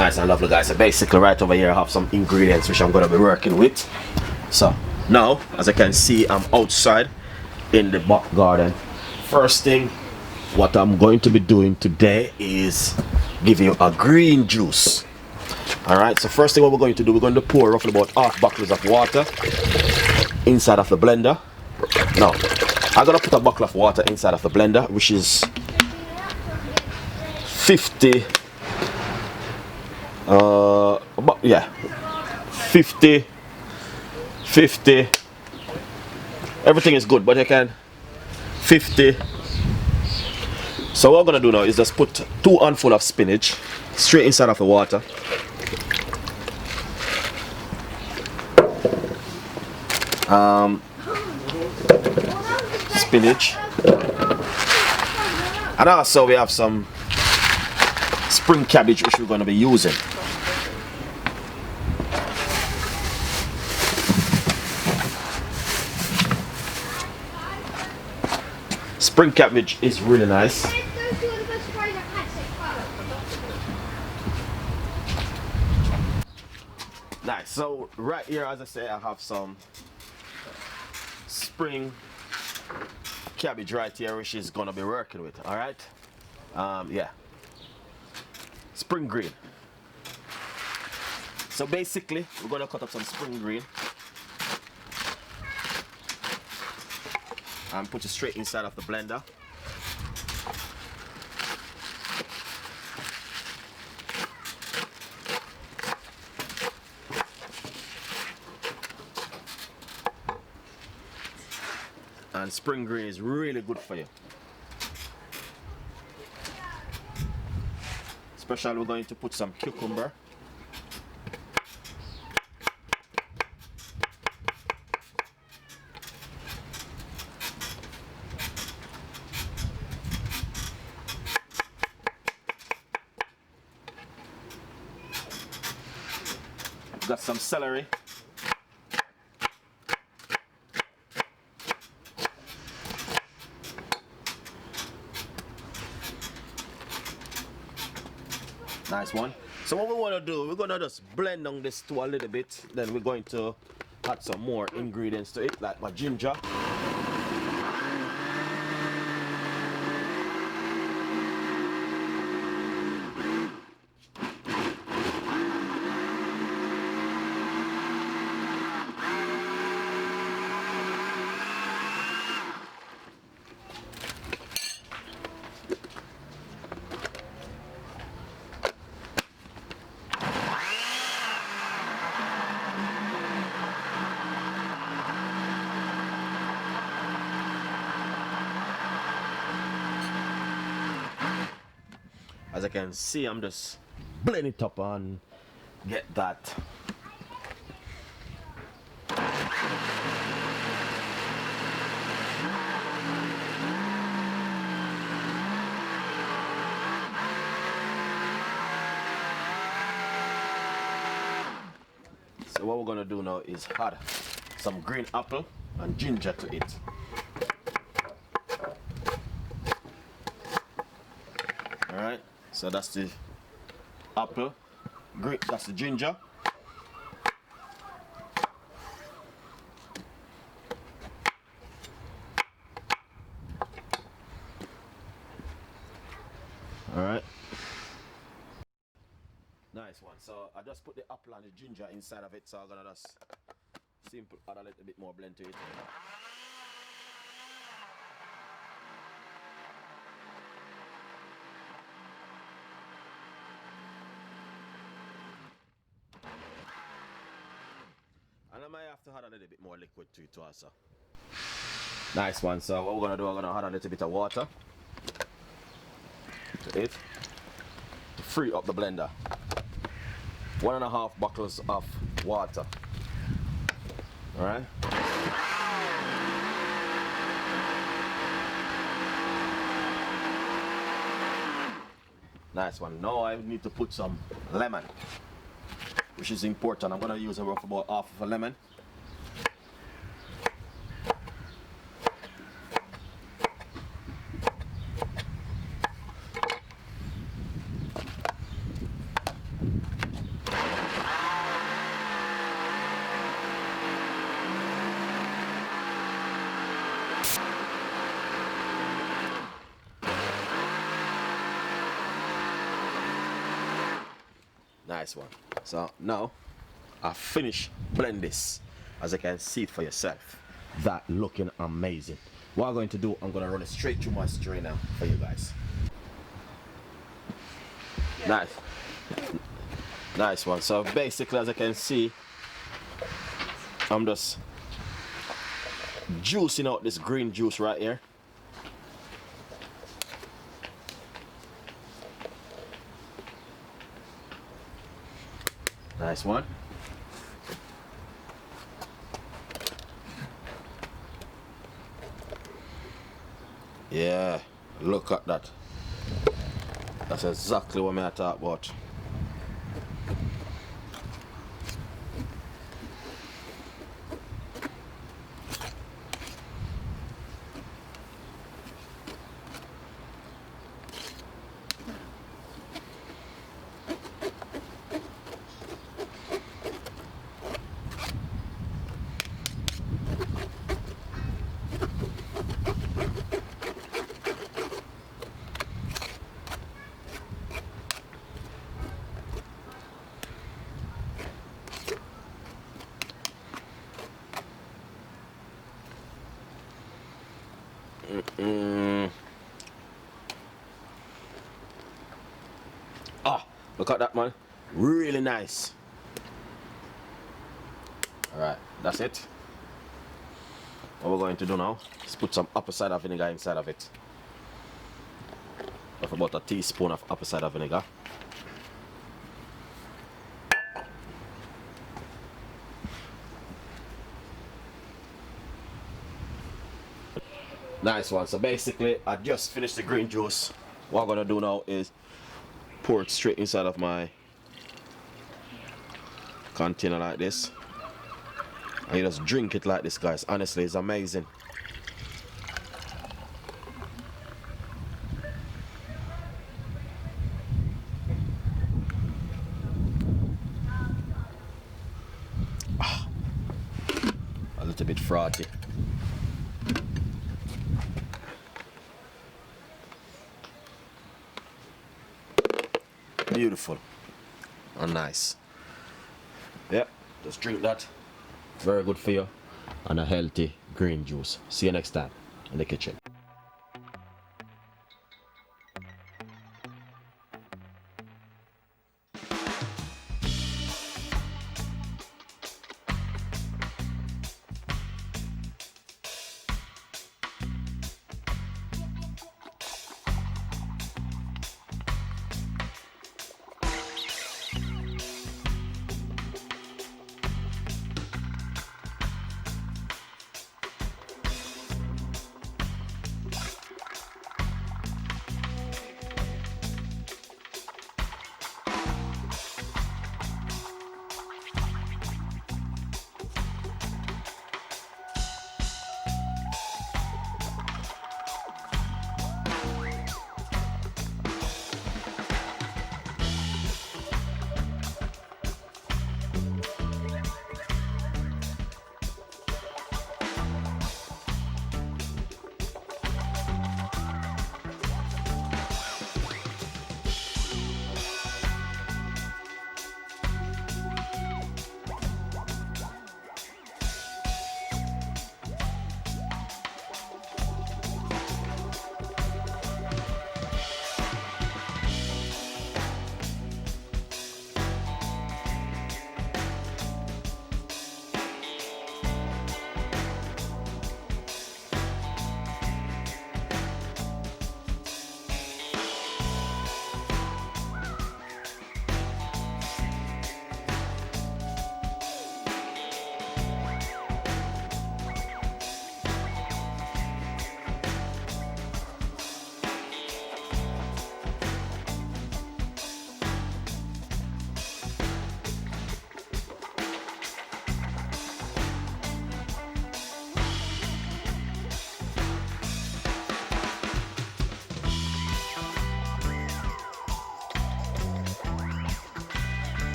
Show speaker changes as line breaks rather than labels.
Nice and lovely, guys. So basically right over here I have some ingredients which I'm going to be working with. So now, as I can see, I'm outside in the back garden. First thing, what I'm going to be doing today is give you a green juice. Alright, so first thing what we're going to do, we're going to pour roughly about half buckets of water inside of the blender. Now, I'm going to put a bucket of water inside of the blender, which is 50 50 everything is good, but I can 50. So what I'm gonna do now is just put 2 handfuls of spinach straight inside of the water. Spinach, and also we have some spring cabbage which we're going to be using. Spring cabbage is really nice. Nice. So right here, as I say, I have some spring cabbage right here, which is gonna be working with. All right. Yeah. Spring green. So basically, we're gonna cut up some spring green and put it straight inside of the blender. And spring green is really good for you. Especially we're going to put some cucumber. Got some celery. Nice one. So what we want to do, we're going to just blend on this to a little bit. Then we're going to add some more ingredients to it, like my ginger. As I can see, I'm just blending it up and get that. So what we're gonna do now is add some green apple and ginger to it. All right. So that's the apple, that's the ginger. All right. Nice one. So I just put the apple and the ginger inside of it, so I'm gonna just simple add a little bit more blend to it. And I might have to add a little bit more liquid to it also. Nice one. So what we're gonna do, I'm gonna add a little bit of water to it to free up the blender. 1.5 bottles of water. All right. Nice one. Now I need to put some lemon, which is important. I'm gonna use about half of a lemon. Nice one. So now I finish blend this. As you can see it for yourself, that looking amazing. What I'm going to do, I'm going to run it straight through my strainer for you guys. Nice. Nice one. So basically, as you can see, I'm just juicing out this green juice right here. Nice one. Yeah, look at that. That's exactly what I talk about. Ah, look at that, man. Really nice. Alright, that's it. What we're going to do now is put some apple cider vinegar inside of it. Of about a teaspoon of apple cider vinegar. Nice one. So basically, I just finished the green juice. What I'm gonna do now is pour it straight inside of my container like this. And you just drink it like this, guys. Honestly, it's amazing. A little bit frothy. Beautiful and nice. Yep, just drink that. Very good for you. And a healthy green juice. See you next time in the kitchen.